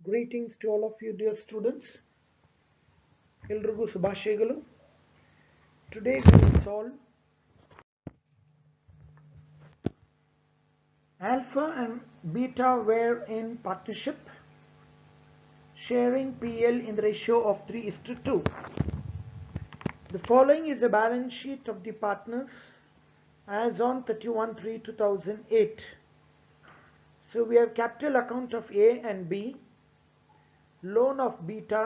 Greetings to all of you dear students. ಎಲ್ರಿಗೂ ಶುಭಾಶಯಗಳು. Today we will solve alpha and beta were in partnership sharing PL in the ratio of 3:2. The following is a balance sheet of the partners as on 31/3/2008. So we have capital account of A and B, loan of beta,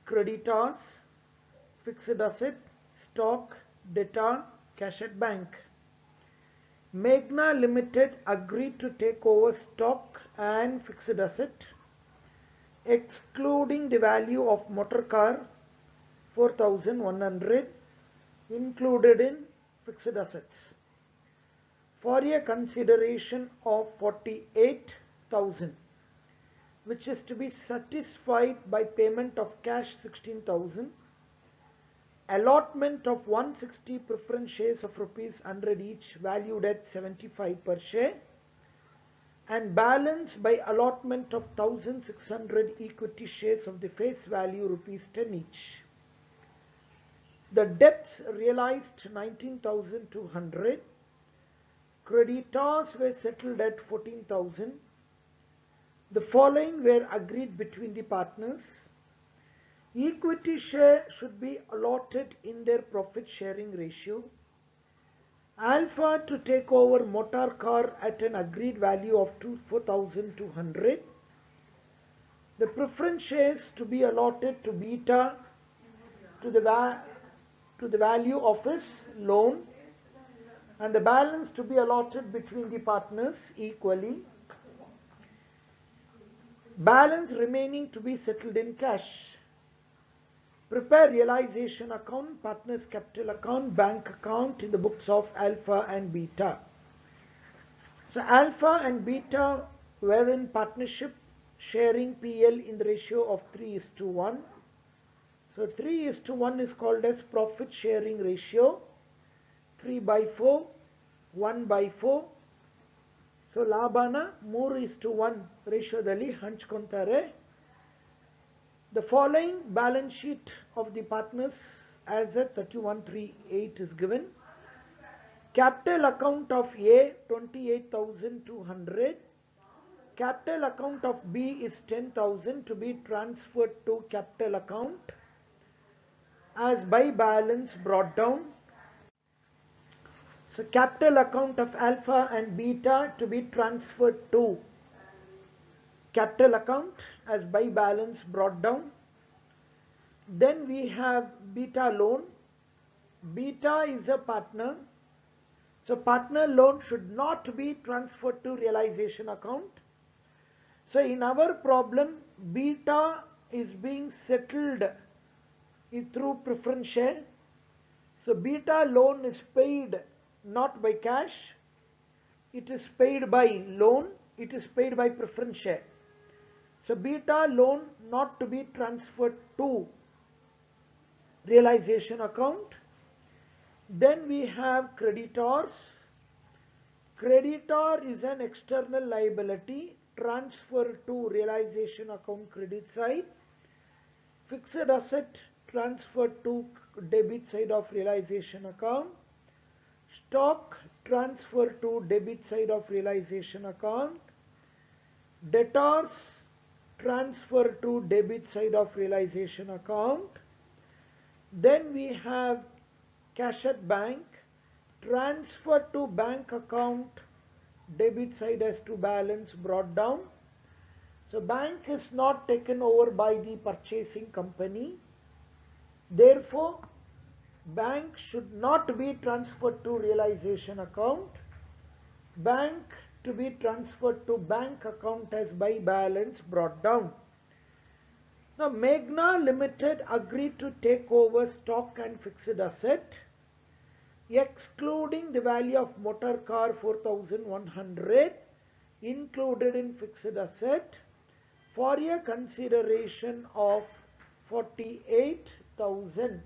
creditors, fixed asset, stock, debtor, cash at bank. Meghna Limited agreed to take over stock and fixed asset, excluding the value of motor car 4,100 included in fixed assets, for a consideration of 48,000, which is to be satisfied by payment of cash 16,000, allotment of 160 preference shares of rupees 100 each valued at 75 per share, and balance by allotment of 1,600 equity shares of the face value rupees 10 each. The debts realized 19,200. Creditors were settled at 14,000. The following were agreed between the partners. Equity share should be allotted in their profit sharing ratio. Alpha to take over motor car at an agreed value of 4,200. The preference shares to be allotted to beta to the value of his loan, and the balance to be allotted between the partners equally. Balance remaining to be settled in cash. Prepare realization account, partners capital account, bank account in the books of Alpha and Beta. So Alpha and Beta were in partnership sharing PL in the ratio of 3:1. So 3:1 is called as profit sharing ratio. 3/4, 1/4. So ಲಾಭನ 3:1 ರೇಷಿಯೋದಲ್ಲಿ ಹಂಚ್ಕೊಂತಾರೆ. The following balance sheet of the partners as at 31/3/8 is given. Capital account of A 28,200. Capital account of B is 10,000 to be transferred to capital account as by balance brought down. So capital account of Alpha and Beta to be transferred to capital account as by balance brought down. Then we have Beta loan. Beta is a partner. So partner loan should not be transferred to realization account. So in our problem, Beta is being settled through preference share. So Beta loan is paid not by cash. It is paid by loan. It is paid by preference share. So Beta loan not to be transferred to realization account. Then we have creditors. Creditor is an external liability transferred to realization account credit side. Fixed asset transferred to debit side of realization account. Stock transferred to debit side of realization account. Debtors transfer to debit side of realization account. Then we have cash at bank, transfer to bank account, debit side as to balance brought down. So bank is not taken over by the purchasing company. Therefore, bank should not be transferred to realization account. Bank to be transferred to bank account as by balance brought down. Now Meghna Limited agreed to take over stock and fixed asset, excluding the value of motor car 4,100 included in fixed asset, for a consideration of 48,000.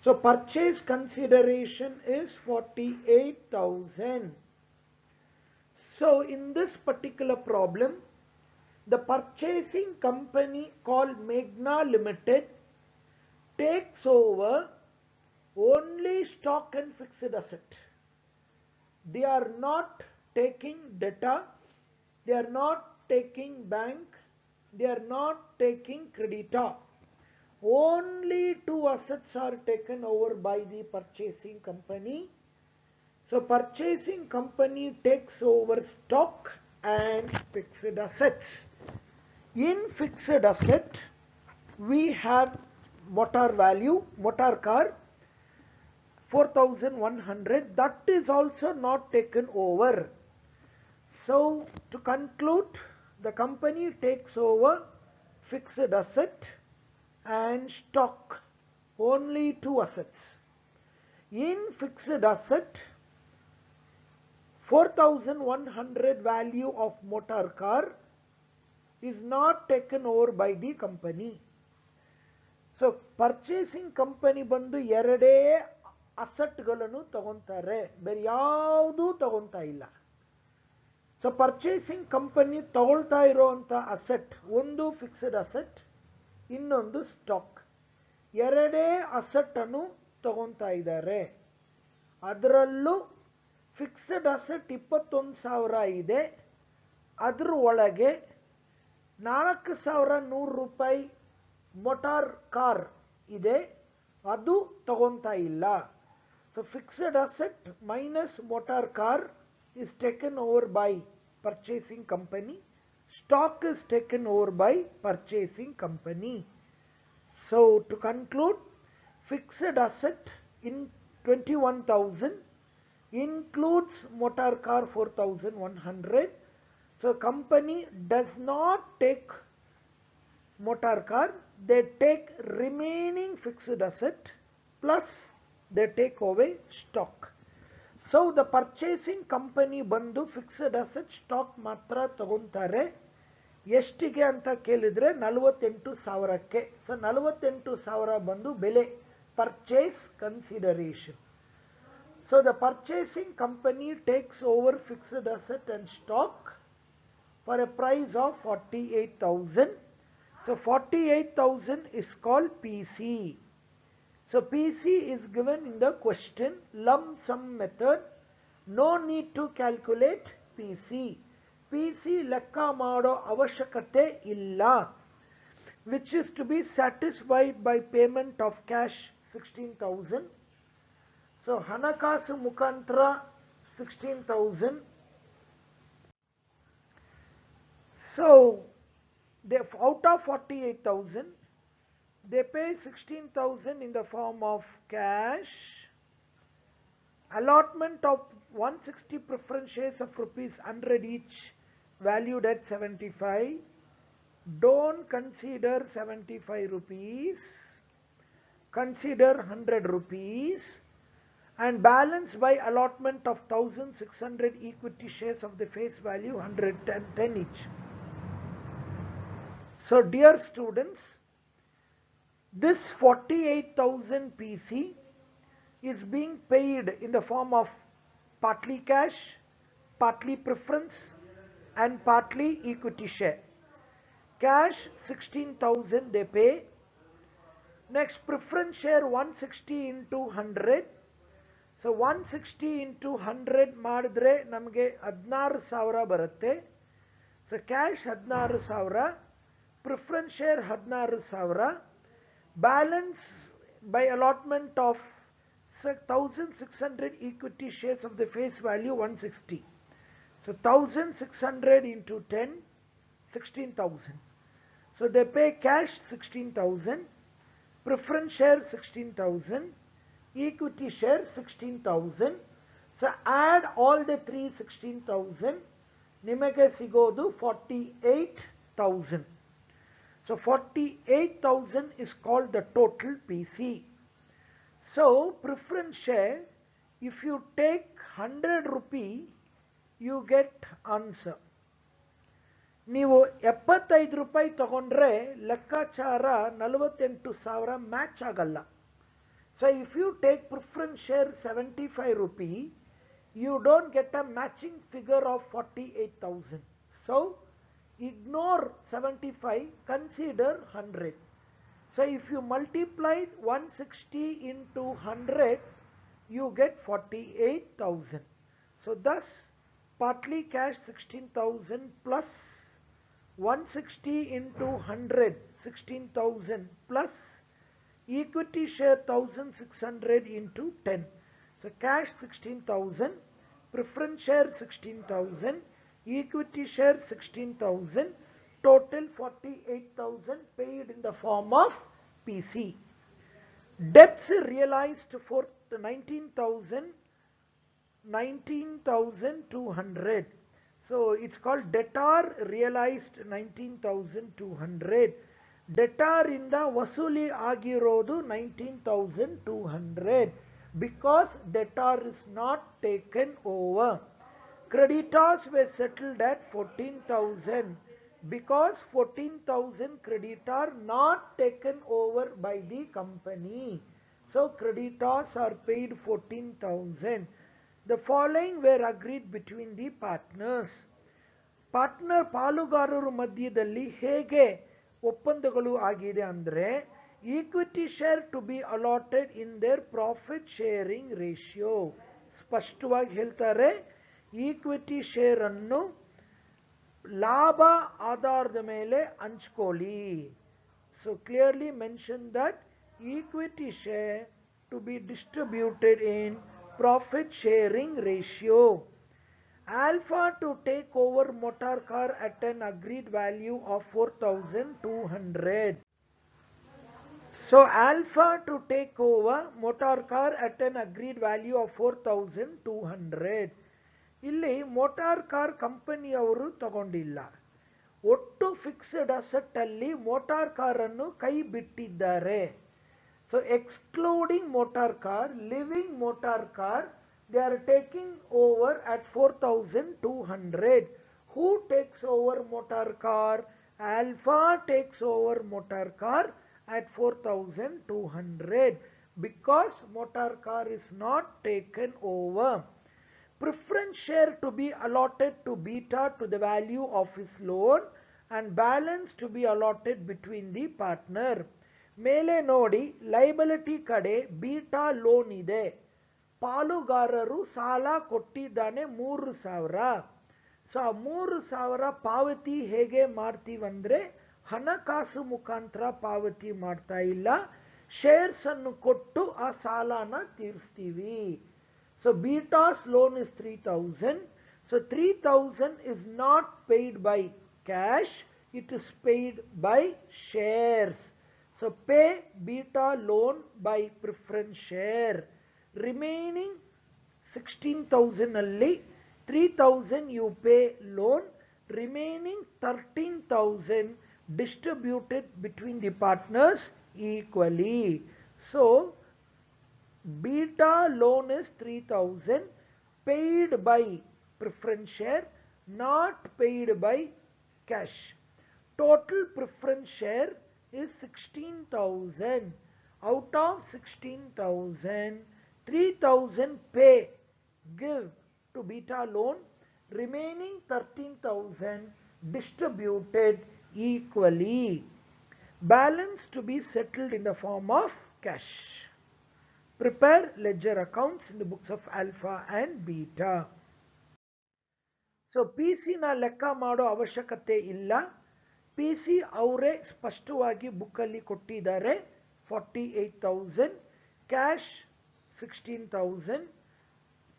So purchase consideration is 48,000. So in this particular problem, the purchasing company called Meghna Limited takes over only stock and fixed asset. They are not taking data, they are not taking bank, they are not taking creditor. Only two assets are taken over by the purchasing company. So purchasing company takes over stock and fixed assets. In fixed asset, we have motor value, motor car 4100, that is also not taken over. So to conclude, the company takes over fixed asset and stock, only two assets. In fixed asset, 4100 value of motor car is not taken over by the company. So purchasing company ಬಂದು ಎರಡೇ asset ಗಳನ್ನು ತಗೊಂತಾರೆ, ಬೇರೆ ಯಾವುದು ತಗೊಂತಾ ಇಲ್ಲ. So purchasing company ತಗೊಳ್ತಾ ಇರುವಂತ asset ಒಂದು ಫಿಕ್ಸ್ಡ್ ಅಸೆಟ್, ಇನ್ನೊಂದು ಸ್ಟಾಕ್. ಎರಡೇ ಅಸೆಟ್ ಅನ್ನು ತಗೊಂತಾ ಇದ್ದಾರೆ. ಅದರಲ್ಲೂ ಫಿಕ್ಸ್ಡ್ ಅಸೆಟ್ 21,000 ಇದೆ. ಅದರ ಒಳಗೆ 4,100 ರೂಪಾಯಿ ಮೋಟಾರ್ ಕಾರ್ ಇದೆ, ಅದು ತಗೊಂತಾ ಇಲ್ಲ. So fixed asset minus motor car is taken over by purchasing company. Stock is taken over by purchasing company. So to conclude, fixed asset in 21,000 includes motor car 4,100. So company does not take motor car, they take remaining fixed asset plus they take away stock. So the purchasing company ಬಂದು fixed asset stock ಮಾತ್ರ ತಗೊಂತಾರೆ. ಎಷ್ಟಿಗೆ ಅಂತ ಕೇಳಿದ್ರೆ 48,000ಕ್ಕೆ. So 48,000 ಬಂದು ಬೆಲೆ, purchase consideration. So the purchasing company takes over fixed asset and stock for a price of 48,000. So 48,000 is called PC. So PC is given in the question, lump sum method. No need to calculate PC. PC ಲೆಕ್ಕ ಮಾಡೋ ಅವಶ್ಯಕತೆ ಇಲ್ಲ. Which is to be satisfied by payment of cash 16,000. So ಹಣಕಾಸು ಮುಖಾಂತರ 16,000. So they, out of 48,000, they pay 16,000 in the form of cash. Allotment of 160 preference shares of rupees 100 each, valued at 75. Don't consider 75 rupees. Consider 100 rupees. And balance by allotment of 1,600 equity shares of the face value 110 each. So dear students, this 48,000 PC is being paid in the form of partly cash, partly preference and partly equity share. Cash 16,000 they pay. Next preference share 160 into 100. So 160 into 100 ಮಾಡಿದ್ರೆ ನಮಗೆ 16,000 ಬರುತ್ತೆ. So cash 16,000, preference share 16,000, balance by allotment of 1,600 equity shares of the face value 160. So 1,600 into 10, 16,000. So they pay cash 16,000, preference share 16,000, equity share 16,000. So add all the three 16,000, ನಿಮಗೆ ಸಿಗೋದು 48,000. So 48,000 is called the total PC. So preference share, if you take 100 rupee, you get answer. ನೀವು 75 ರೂಪಾಯಿ ತಗೊಂಡ್ರೆ ಲೆಕ್ಕಾಚಾರ 48,000 match ಆಗಲ್ಲ. So if you take preference share 75 rupee, you don't get a matching figure of 48,000. So ignore 75, consider 100. So if you multiply 160 into 100, you get 48,000. So thus partly cash 16,000 plus 160 into 100, 16,000 plus equity share 1,600 into 10. So cash 16,000, preference share 16,000, equity share 16,000, total 48,000 paid in the form of PC. Debts realized for 19,200. So it's called debtor realized 19,200. Debtor in the vasuli agirodu 19,200 because debtor is not taken over. Creditors were settled at 14,000 because 14,000 creditor not taken over by the company. So creditors are paid 14,000. The following were agreed between the partners. Partner ಪಾಲುಗಾರರು ಮಧ್ಯದಲ್ಲಿ ಹೇಗೆ ಒಪ್ಪಂದಗಳು ಆಗಿದೆ ಅಂದರೆ equity share to be allotted in their profit sharing ratio. ಸ್ಪಷ್ಟವಾಗಿ ಹೇಳ್ತಾರೆ, equity share ಅನ್ನು ಲಾಭ ಆಧಾರದ ಮೇಲೆ ಹಂಚ್ಕೊಳ್ಳಿ. So clearly mention that equity share to be distributed in profit sharing ratio. Alpha to take over motor car at an agreed value of 4,200. So Alpha to take over motor car at an agreed value of 4,200. ಇಲ್ಲಿ motor car ಕಂಪನಿಯವರು ತಗೊಂಡಿಲ್ಲ, ಒಟ್ಟು fixed asset ಅಲ್ಲಿ motor car ಅನ್ನು ಕೈ ಬಿಟ್ಟಿದ್ದಾರೆ. So excluding motor car, living motor car, they are taking over at 4,200. Who takes over motor car? Alpha takes over motor car at 4,200 because motor car is not taken over. Preference share to be allotted to Beta to the value of his loan and balance to be allotted between the partner. ಮೇಲೆ ನೋಡಿ, liability ಕಡೆ beta loan ಇದೆ, ಪಾಲುಗಾರರು ಸಾಲ ಕೊಟ್ಟಿದ್ದಾನೆ 3,000. So ಆ 3,000 ಪಾವತಿ ಹೇಗೆ ಮಾಡ್ತೀವಂದ್ರೆ ಹಣಕಾಸು ಮುಖಾಂತರ ಪಾವತಿ ಮಾಡ್ತಾ ಇಲ್ಲ, ಶೇರ್ಸ್ ಅನ್ನು ಕೊಟ್ಟು ಆ ಸಾಲನ ತೀರಿಸ್ತೀವಿ. So Beta's loan is 3,000. So 3,000 is not paid by cash, it is paid by shares. So pay beta loan by preference share. Remaining 16,000 alli 3,000 you pay loan, remaining 13,000 distributed between the partners equally. So beta loan is 3,000 paid by preference share, not paid by cash. Total preference share is 16,000. Out of 16,000, 3,000 pay, give to beta loan, remaining 13,000 distributed equally. Balance to be settled in the form of cash. Prepare ledger accounts in the books of Alpha and Beta. So PC na ಲೆಕ್ಕ ಮಾಡೋ ಅವಶ್ಯಕತೆ ಇಲ್ಲ. PC ಅವರೇ ಸ್ಪಷ್ಟವಾಗಿ ಬುಕ್ಕಲ್ಲಿ ಕೊಟ್ಟಿದ್ದಾರೆ. 48,000, cash 16,000,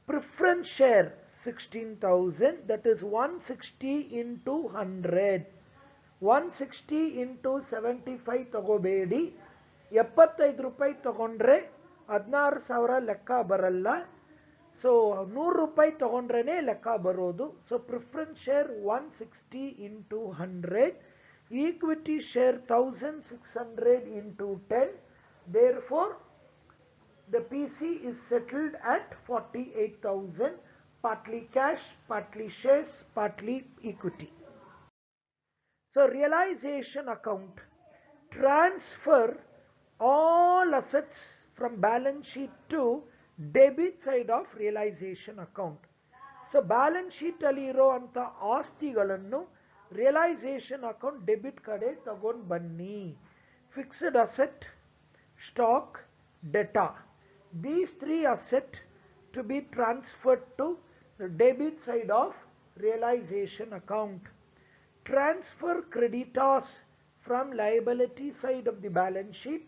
preference share 16,000, that is 160 into 100. 160 into 75 ತಗೋಬೇಡಿ, 75 ರೂಪಾಯಿ ತಗೊಂಡ್ರೆ 16,000 ಲೆಕ್ಕ ಬರಲ್ಲ. ಸೊ 100 ರೂಪಾಯಿ ತಗೊಂಡ್ರೇನೆ ಲೆಕ್ಕ ಬರೋದು. So preference share 160 into 100, equity share 1,600 into 10. Therefore the PC is settled at 48,000, partly cash, partly shares, partly equity. So realization account, transfer all assets from balance sheet to debit side of realization account. So balance sheet ಅಲ್ಲಿ ಇರುವಂತ ಆಸ್ತಿಗಳನ್ನು realisation account debit ಕಡೆ ತಗೊಂಡು ಬನ್ನಿ. Fixed asset, stock, ಡೆಟಾ, these three assets to be transferred to the debit side of realization account. Transfer creditors from liability side of the balance sheet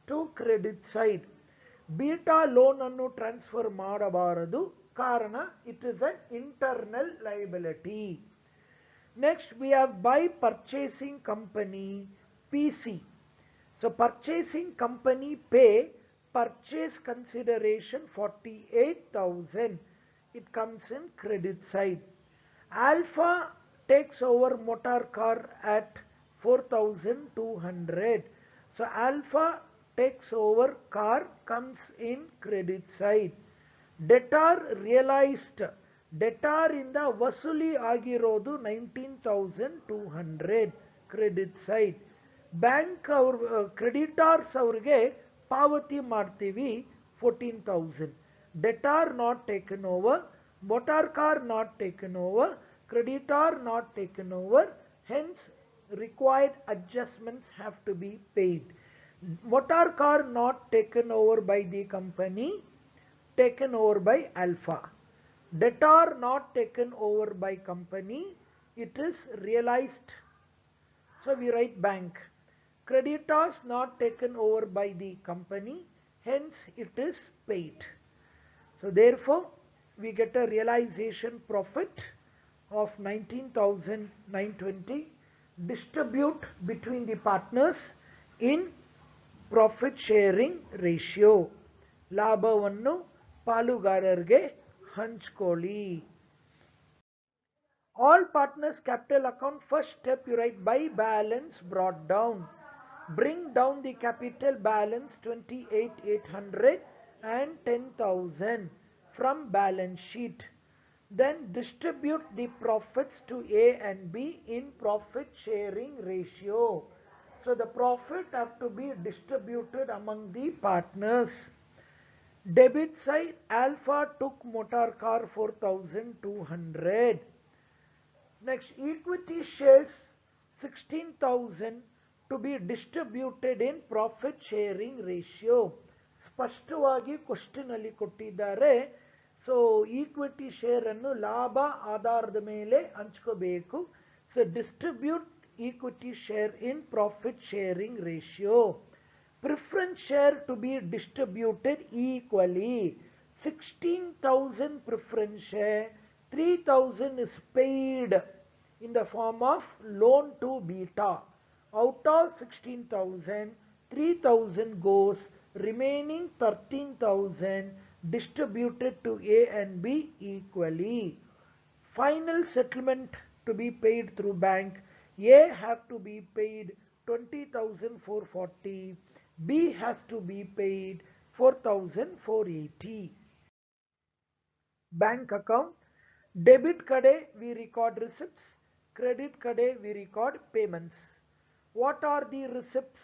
to credit side. Beta loan annu transfer ಮಾಡಬಾರದು, ಕಾರಣ it is an internal liability. Next we have by purchasing company PC. So purchasing company pay purchase consideration 48,000. It comes in credit side. Alpha takes over motor car at 4,200. So Alpha takes over car comes in credit side. Debtor realized, debtor ಇಂದ ವಸೂಲಿ ಆಗಿರೋದು 19,200 credit side. Bank ಅವ್ರ creditors ಅವ್ರಿಗೆ ಪಾವತಿ ಮಾಡ್ತೀವಿ 14,000. debtor not taken over, motor car not taken over, creditor not taken over, hence required adjustments have to be paid. Motor car not taken over by the company, taken over by Alpha. Debtor not taken over by company, it is realized, so we write bank. Creditors not taken over by the company, hence it is paid. So therefore we get a realization profit of 19,920. Distribute between the partners in profit sharing ratio. ಲಾಭವನ್ನು ಪಾಲುಗಾರರಿಗೆ ಹಂಚಿಕೊಳ್ಳಿ. All partners capital account, first step you write by balance brought down. Bring down the capital balance 28,800 and 10,000 from balance sheet. Then distribute the profits to A and B in profit sharing ratio. So the profit have to be distributed among the partners. Debit side, Alpha took motor car 4,200. Next, equity shares 16,000 to be distributed in profit sharing ratio. ಸ್ಪಷ್ಟವಾಗಿ question ಅಲ್ಲಿ ಕೊಟ್ಟಿದ್ದಾರೆ. So equity share ಅನ್ನು ಲಾಭ ಆಧಾರದ ಮೇಲೆ ಹಂಚ್ಕೋಬೇಕು. So distribute equity share in profit sharing ratio. Preference share to be distributed equally. 16,000 preference share, 3,000 is paid in the form of loan to Beta. Out of 16,000, 3,000 goes, remaining 13,000 distributed to A and B equally. Final settlement to be paid through bank. A have to be paid 20,440. B has to be paid 4,480. Bank account. Debit kade we record receipts, credit kade we record payments. What are the receipts?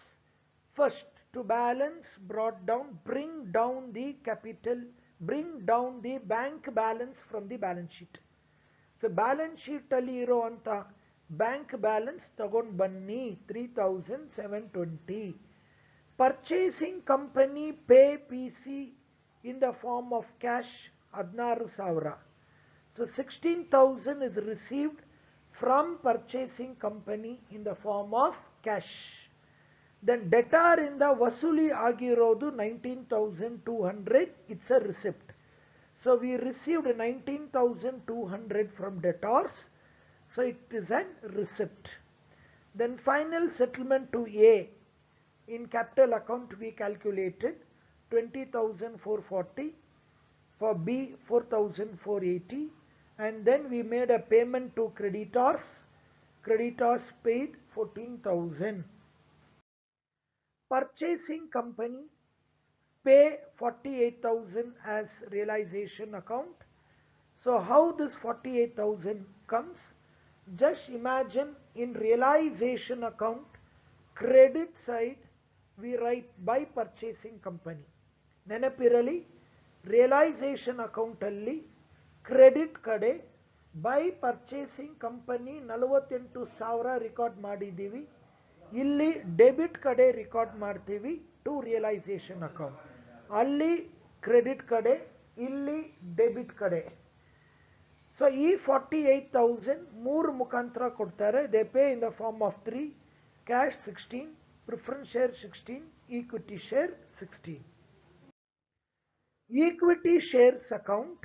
First, to balance brought down, bring down the capital, bring down the bank balance from the balance sheet. So balance sheet ಅಲ್ಲಿ ಇರುವಂತ bank balance ತಗೊಂಡು ಬನ್ನಿ 3,720. Purchasing company pay PC in the form of cash 16,000. So 16,000 is received from purchasing company in the form of cash. Then debtor in the vasuli ಆಗಿರೋದು 19,200, it's a receipt. So we received 19,200 from debtors, so it is a receipt. Then final settlement to A. In capital account we calculated 20,440, for B 4,480, and then we made a payment to creditors. Creditors paid 14,000. Purchasing company pay 48,000 as realization account. So how this 48,000 comes? Just imagine in realization account, credit side we write by purchasing company. ನೆನಪಿರಲಿ, realization account ಅಲ್ಲಿ credit ಕಡೆ by purchasing company 48,000 record ಮಾಡಿದ್ದೀವಿ. ಇಲ್ಲಿ debit ಕಡೆ record ಮಾಡ್ತೀವಿ to realisation account. ಅಲ್ಲಿ credit ಕಡೆ, ಇಲ್ಲಿ ಡೆಬಿಟ್ ಕಡೆ. ಸೊ ಈ 48,000 ಮೂರು ಮುಖಾಂತರ ಕೊಡ್ತಾರೆ. They pay in the form of 3, cash 16, preference share 16, equity share 16. Equity shares account,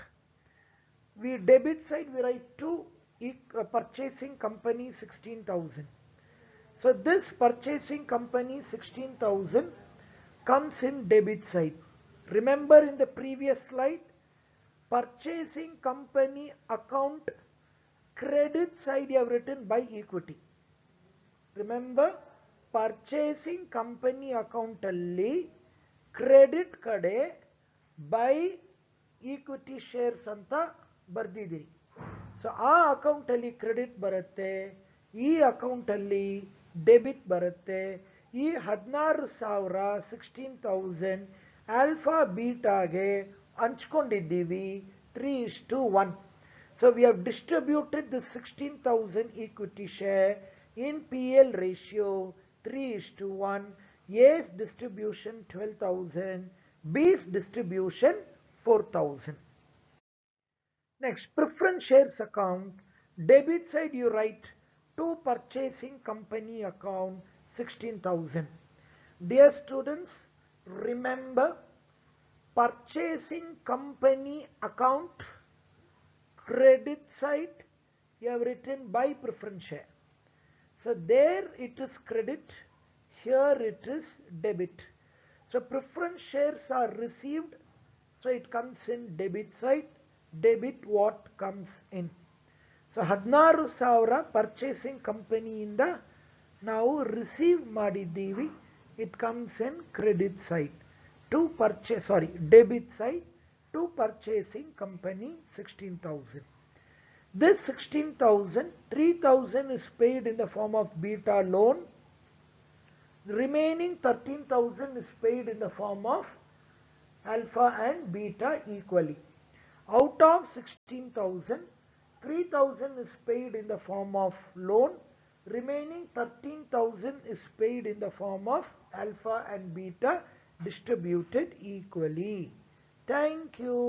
we debit side we write to purchasing company 16,000. So this purchasing company 16,000 comes in debit side. Remember in the previous slide, purchasing company account credit side you have written by equity. Remember, purchasing company account alli credit kade by equity shares ಅಂತ ಬರ್ದಿದ್ದೀರಿ. So ಆ account ಅಲ್ಲಿ credit ಬರುತ್ತೆ, ಈ account ಅಲ್ಲಿ debit ಬರುತ್ತೆ. ಈ 16,000 16,000 Alpha ಬೀಟಾಗೆ ಹಂಚ್ಕೊಂಡಿದ್ದೀವಿ 3:1. So we have distributed the 16,000 equity share in PL ratio 3:1. A's distribution 12,000, B's distribution 4,000. Next, preference shares account. Debit side you write to purchasing company account 16,000. Dear students, remember purchasing company account credit side you have written by preference share. So there it is credit, here it is debit. So preference shares are received, so it comes in debit side. Debit what comes in. So 16,000 purchasing company inda ನಾವು receive ಮಾಡಿದ್ದೀವಿ, it comes in credit side to purchase, debit side to purchasing company 16,000. This 16,000, 3,000 is paid in the form of beta loan. Remaining 13,000 is paid in the form of alpha and beta equally. Out of 16,000, 3,000 is paid in the form of loan. Remaining 13,000 is paid in the form of alpha and beta distributed equally. Thank you.